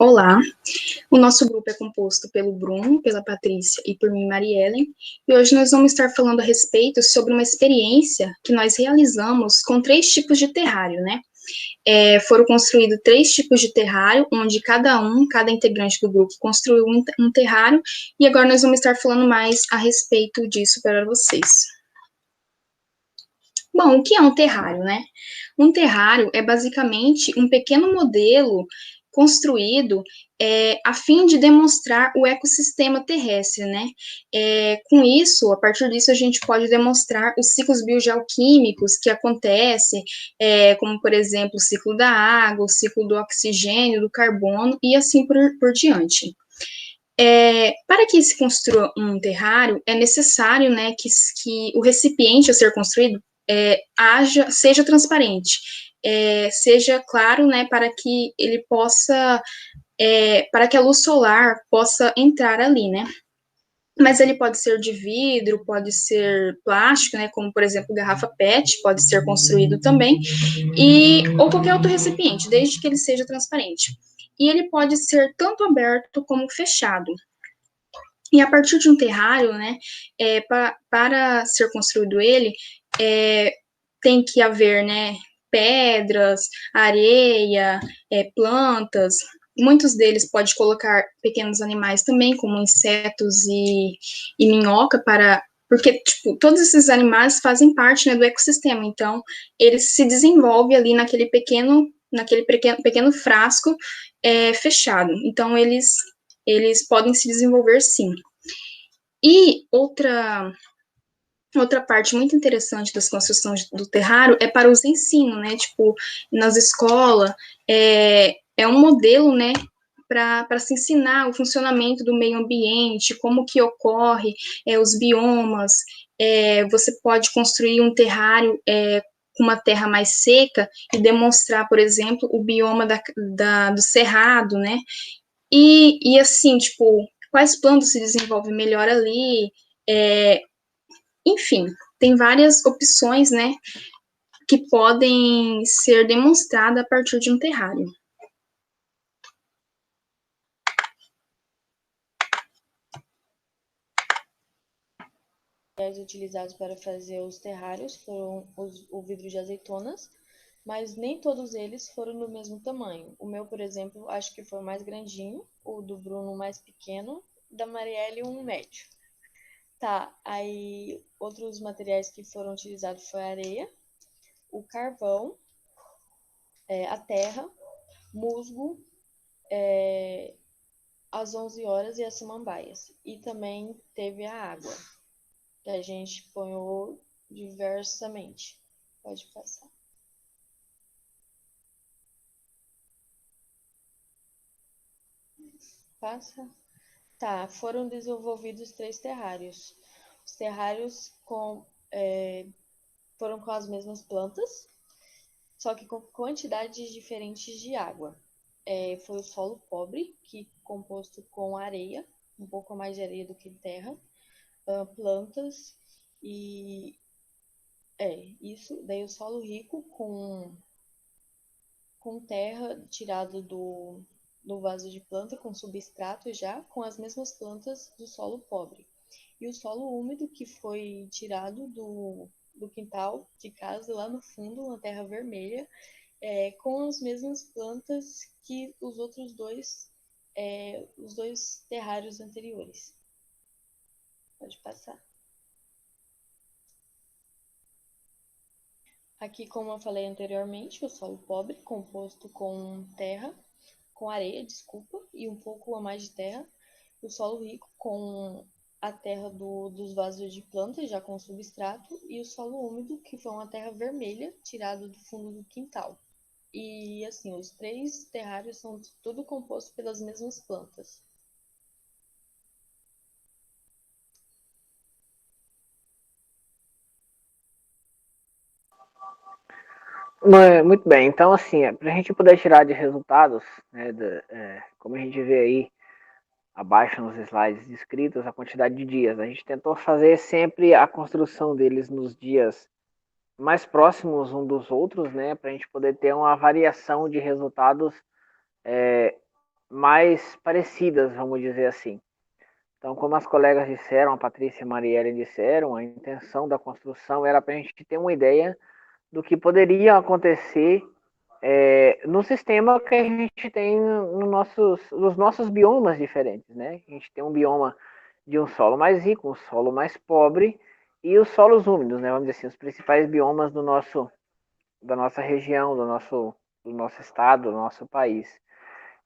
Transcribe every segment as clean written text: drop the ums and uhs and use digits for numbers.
Olá, o nosso grupo é composto pelo Bruno, pela Patrícia e por mim, Mariellen, e hoje nós vamos estar falando a respeito sobre uma experiência que nós realizamos com 3 tipos de terrário, né? Foram construídos 3 tipos de terrário, onde cada integrante do grupo construiu um terrário, e agora nós vamos estar falando mais a respeito disso para vocês. Bom, o que é um terrário, né? Um terrário é basicamente um pequeno modelo construído a fim de demonstrar o ecossistema terrestre, né? Com isso, a partir disso, a gente pode demonstrar os ciclos biogeoquímicos que acontecem, como, por exemplo, o ciclo da água, o ciclo do oxigênio, do carbono e assim por diante. Para que se construa um terrário, é necessário, né, que o recipiente a ser construído seja transparente, seja claro, né, para que ele possa, para que a luz solar possa entrar ali, né. Mas ele pode ser de vidro, pode ser plástico, né, como por exemplo garrafa PET, pode ser construído também, ou qualquer outro recipiente, desde que ele seja transparente. E ele pode ser tanto aberto como fechado. E a partir de um terrário, né, para ser construído ele, tem que haver, né, pedras, areia, plantas. Muitos deles pode colocar pequenos animais também, como insetos e minhoca, porque tipo, todos esses animais fazem parte, né, do ecossistema. Então, eles se desenvolvem ali naquele pequeno frasco fechado. Então, eles podem se desenvolver sim. E outra parte muito interessante das construções do terrário é para os ensinos, né? Tipo, nas escolas, é um modelo, né? Para se ensinar o funcionamento do meio ambiente, como que ocorre os biomas. Você pode construir um terrário com uma terra mais seca e demonstrar, por exemplo, o bioma do cerrado, né? E assim, tipo, quais plantas se desenvolvem melhor ali, enfim, tem várias opções, né, que podem ser demonstradas a partir de um terrário. Utilizados para fazer os terrários foram o vidro de azeitonas, mas nem todos eles foram do mesmo tamanho. O meu, por exemplo, acho que foi mais grandinho, o do Bruno mais pequeno, da Marielle um médio. Tá, aí outros materiais que foram utilizados foi a areia, o carvão, a terra, musgo, as 11 horas e as samambaias. E também teve a água, que a gente ponhou diversamente. Pode passar. Passa. Tá, foram desenvolvidos 3 terrários. Os terrários foram com as mesmas plantas, só que com quantidades diferentes de água. Foi o solo pobre, que composto com areia, um pouco mais de areia do que terra, plantas e isso. Daí o solo rico com terra tirado do vaso de planta, com substrato já, com as mesmas plantas do solo pobre. E o solo úmido, que foi tirado do quintal de casa, lá no fundo, uma terra vermelha, com as mesmas plantas que os dois terrários anteriores. Pode passar. Aqui, como eu falei anteriormente, o solo pobre, composto com areia, desculpa, e um pouco a mais de terra. O solo rico com a terra dos vasos de plantas, já com substrato, e o solo úmido, que foi uma terra vermelha, tirada do fundo do quintal. E assim, os 3 terrários são tudo composto pelas mesmas plantas. Muito bem, então assim, para a gente poder tirar de resultados, né, como a gente vê aí abaixo nos slides descritos, a quantidade de dias, a gente tentou fazer sempre a construção deles nos dias mais próximos um dos outros, né, para a gente poder ter uma variação de resultados mais parecidas, vamos dizer assim. Então, como as colegas disseram, a Patrícia e a Marielle disseram, a intenção da construção era para a gente ter uma ideia do que poderia acontecer no sistema que a gente tem nos nossos biomas diferentes, né? A gente tem um bioma de um solo mais rico, um solo mais pobre e os solos úmidos, né? Vamos dizer assim, os principais biomas da nossa região, do nosso estado, do nosso país.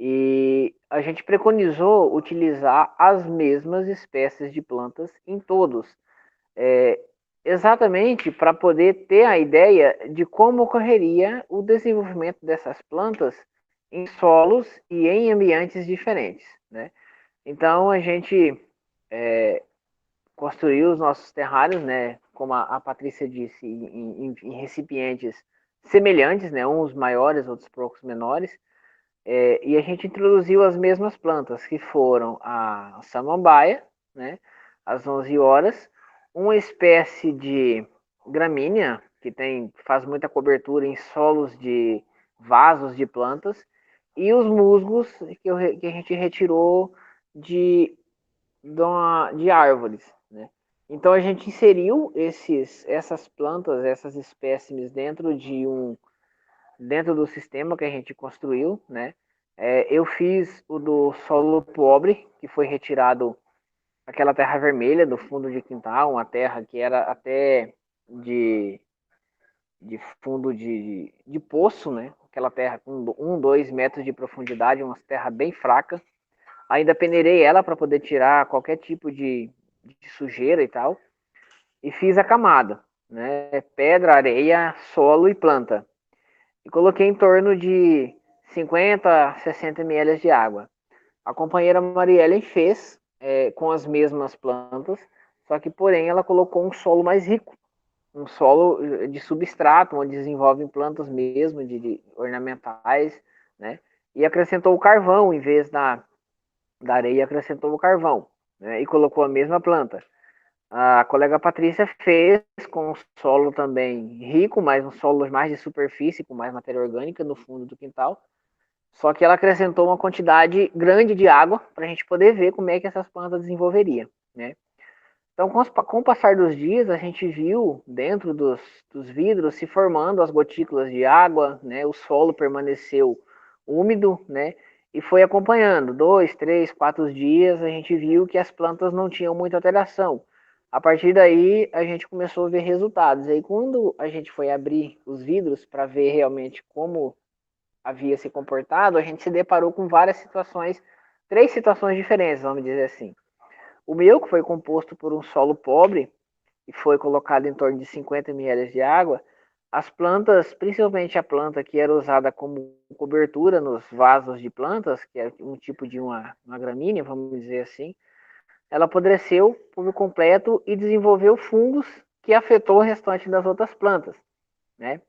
E a gente preconizou utilizar as mesmas espécies de plantas em todos, é, exatamente para poder ter a ideia de como ocorreria o desenvolvimento dessas plantas em solos e em ambientes diferentes, né? Então a gente construiu os nossos terrários, né? Como a Patrícia disse, em recipientes semelhantes, né? Uns maiores, outros poucos menores. E a gente introduziu as mesmas plantas, que foram a samambaia, né, às 11 horas, uma espécie de gramínea, faz muita cobertura em solos de vasos de plantas, e os musgos que a gente retirou de, de árvores. Né? Então a gente inseriu essas plantas, essas espécimes dentro do sistema que a gente construiu, né? Eu fiz o do solo pobre, que foi retirado aquela terra vermelha do fundo de quintal, uma terra que era até de, de fundo de poço, né? Aquela terra com 2 metros de profundidade, uma terra bem fraca. Ainda peneirei ela para poder tirar qualquer tipo de sujeira e tal. E fiz a camada, né? Pedra, areia, solo e planta. E coloquei em torno de 50 a 60 ml de água. A companheira Marielle fez com as mesmas plantas, só que, porém, ela colocou um solo mais rico, um solo de substrato, onde desenvolvem plantas mesmo, de ornamentais, né? E acrescentou o carvão, em vez da areia, acrescentou o carvão, né? E colocou a mesma planta. A colega Patrícia fez com um solo também rico, mas um solo mais de superfície, com mais matéria orgânica no fundo do quintal. Só que ela acrescentou uma quantidade grande de água para a gente poder ver como é que essas plantas desenvolveriam, né? Então, com o passar dos dias, a gente viu dentro dos vidros se formando as gotículas de água, né? O solo permaneceu úmido, né? E foi acompanhando 2, 3, 4 dias, a gente viu que as plantas não tinham muita alteração. A partir daí, a gente começou a ver resultados. Aí, quando a gente foi abrir os vidros para ver realmente como havia se comportado, a gente se deparou com várias situações, 3 situações diferentes, vamos dizer assim. O meu, que foi composto por um solo pobre e foi colocado em torno de 50 ml de água, as plantas, principalmente a planta que era usada como cobertura nos vasos de plantas, que é um tipo de uma gramínea, vamos dizer assim, ela apodreceu por completo e desenvolveu fungos que afetou o restante das outras plantas, né?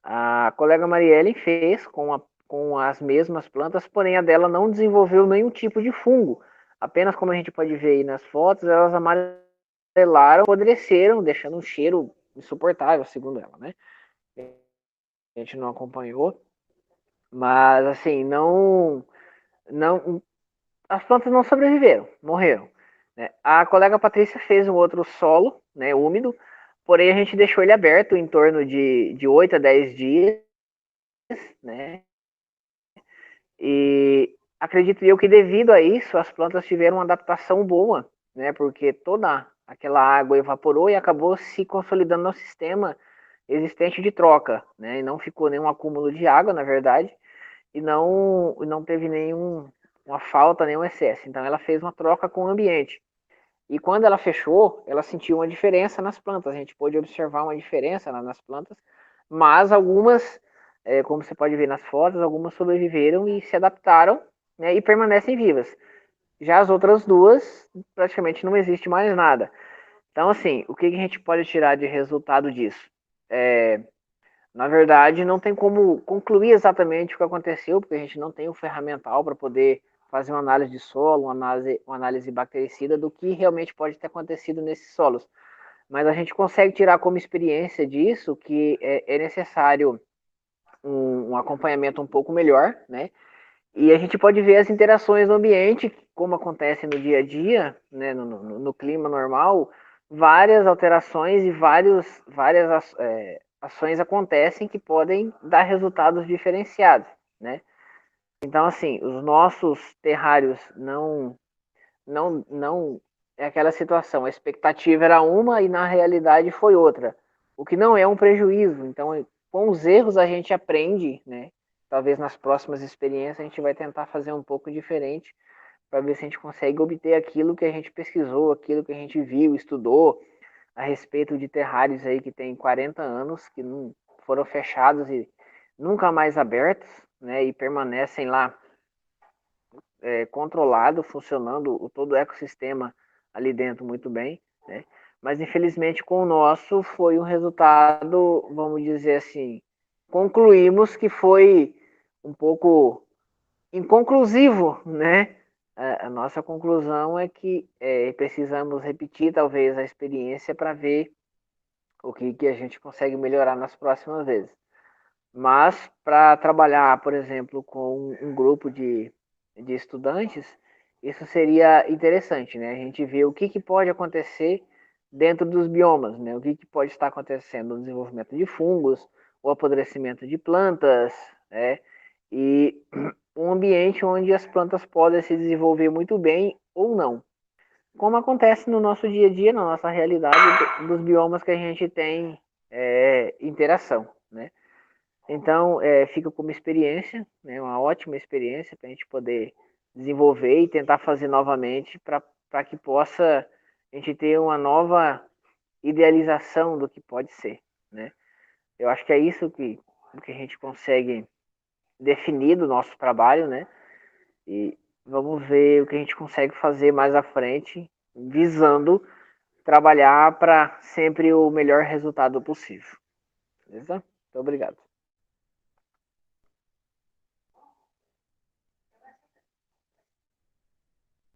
A colega Marielle fez com as mesmas plantas, porém a dela não desenvolveu nenhum tipo de fungo. Apenas como a gente pode ver aí nas fotos, elas amarelaram, apodreceram, deixando um cheiro insuportável, segundo ela, né? A gente não acompanhou, mas assim, não, as plantas não sobreviveram, morreram. Né? A colega Patrícia fez um outro solo, né, úmido, porém a gente deixou ele aberto em torno de 8 a 10 dias, né? E acredito eu que devido a isso as plantas tiveram uma adaptação boa, né? Porque toda aquela água evaporou e acabou se consolidando no sistema existente de troca, né? E não ficou nenhum acúmulo de água, na verdade, e não teve uma falta, nenhum excesso. Então ela fez uma troca com o ambiente. E quando ela fechou, ela sentiu uma diferença nas plantas. A gente pôde observar uma diferença nas plantas, mas algumas, como você pode ver nas fotos, algumas sobreviveram e se adaptaram, né, e permanecem vivas. Já as outras duas, praticamente não existe mais nada. Então, assim, o que a gente pode tirar de resultado disso? Na verdade, não tem como concluir exatamente o que aconteceu, porque a gente não tem o ferramental para poder fazer uma análise de solo, uma análise bactericida do que realmente pode ter acontecido nesses solos. Mas a gente consegue tirar como experiência disso que é necessário um acompanhamento um pouco melhor, né? E a gente pode ver as interações no ambiente, como acontece no dia a dia, né, no clima normal, várias alterações e várias ações acontecem que podem dar resultados diferenciados, né? Então, assim, os nossos terrários não é aquela situação. A expectativa era uma e na realidade foi outra, o que não é um prejuízo. Então, com os erros a gente aprende, né? Talvez nas próximas experiências a gente vai tentar fazer um pouco diferente para ver se a gente consegue obter aquilo que a gente pesquisou, aquilo que a gente viu, estudou a respeito de terrários aí que tem 40 anos, que não foram fechados e nunca mais abertos, né? E permanecem lá controlado, funcionando todo o ecossistema ali dentro muito bem, né? Mas infelizmente com o nosso foi um resultado, vamos dizer assim, concluímos que foi um pouco inconclusivo, né? A nossa conclusão é que precisamos repetir talvez a experiência para ver o que a gente consegue melhorar nas próximas vezes. Mas para trabalhar, por exemplo, com um grupo de estudantes, isso seria interessante, né? A gente vê o que pode acontecer dentro dos biomas, né? O que pode estar acontecendo no desenvolvimento de fungos, o apodrecimento de plantas, né? E um ambiente onde as plantas podem se desenvolver muito bem ou não. Como acontece no nosso dia a dia, na nossa realidade, dos biomas que a gente tem interação, né? Então, fica como experiência, né, uma ótima experiência para a gente poder desenvolver e tentar fazer novamente para que possa a gente ter uma nova idealização do que pode ser, né? Eu acho que é isso que a gente consegue definir do nosso trabalho, né? E vamos ver o que a gente consegue fazer mais à frente, visando trabalhar para sempre o melhor resultado possível. Beleza? Muito obrigado.